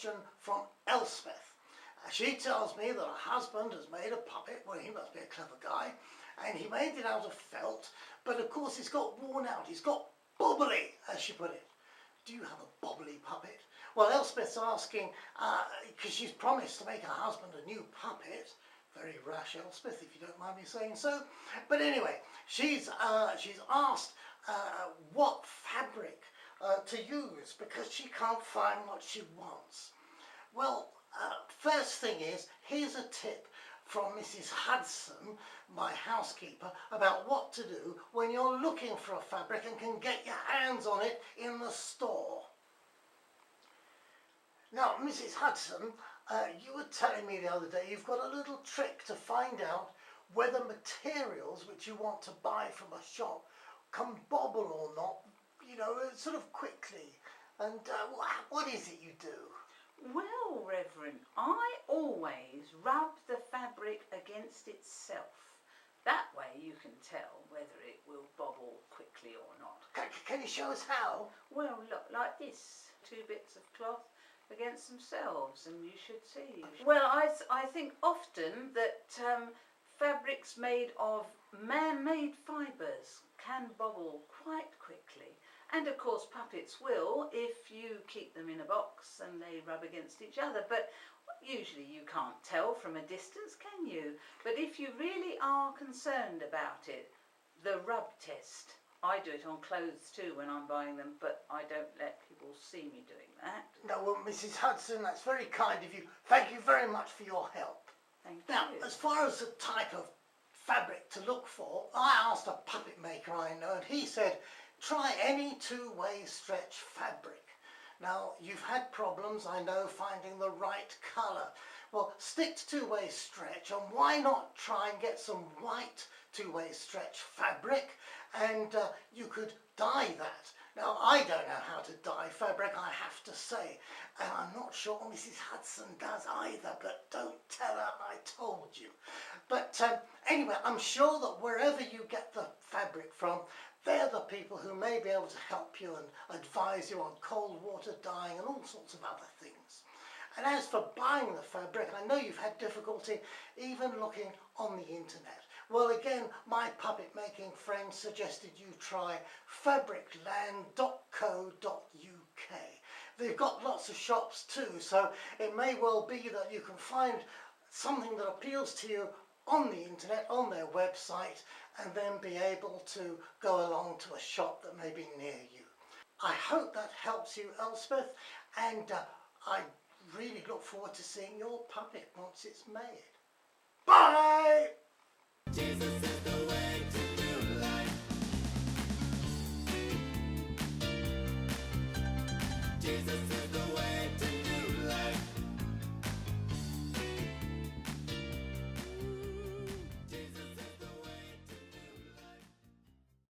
question from Elspeth. She tells me that her husband has made a puppet. Well, he must be a clever guy, and he made it out of felt, but of course it's got worn out. It's got bobbly, as she put it. Do you have a bobbly puppet? Well, Elspeth's asking, because she's promised to make her husband a new puppet. Very rash, Elspeth, if you don't mind me saying so. But anyway, she's asked what fabric to use, because she can't find what she wants. Well, first thing is, here's a tip from Mrs. Hudson, my housekeeper, about what to do when you're looking for a fabric and can get your hands on it in the store. Now, Mrs. Hudson, you were telling me the other day you've got a little trick to find out whether materials which you want to buy from a shop can bobble or not, you know, sort of quickly. And what is it you do? Well, Reverend, I always rub the fabric against itself. That way you can tell whether it will bobble quickly or not. Can you show us how? Well, look, like this. 2 bits of cloth against themselves, and you should see. Well, I think often that fabrics made of man-made fibres can bobble quite quickly. And of course puppets will if you keep them in a box and they rub against each other. But usually you can't tell from a distance, can you? But if you really are concerned about it, the rub test. I do it on clothes too when I'm buying them, but I don't let people see me doing that. No, well, Mrs. Hudson, that's very kind of you. Thank you very much for your help. Thank Now, you. as far as the type of fabric to look for, I asked a puppet maker I know, and he said, try any two-way stretch fabric. Now, you've had problems, I know, finding the right colour. Well, stick to two-way stretch, and why not try and get some white two-way stretch fabric, and you could dye that. Now, I don't know how to dye fabric, I have to say, and I'm not sure Mrs. Hudson does either, but don't tell her I told you. But anyway, I'm sure that wherever you get the fabric from, they're the people who may be able to help you and advise you on cold water dyeing and all sorts of other things. And as for buying the fabric, I know you've had difficulty even looking on the internet. Well, again, my puppet making friend suggested you try fabricland.co.uk. They've got lots of shops too, so it may well be that you can find something that appeals to you on the internet, on their website, and then be able to go along to a shop that may be near you. I hope that helps you, Elspeth, and I really look forward to seeing your puppet once it's made. Bye! Jesus.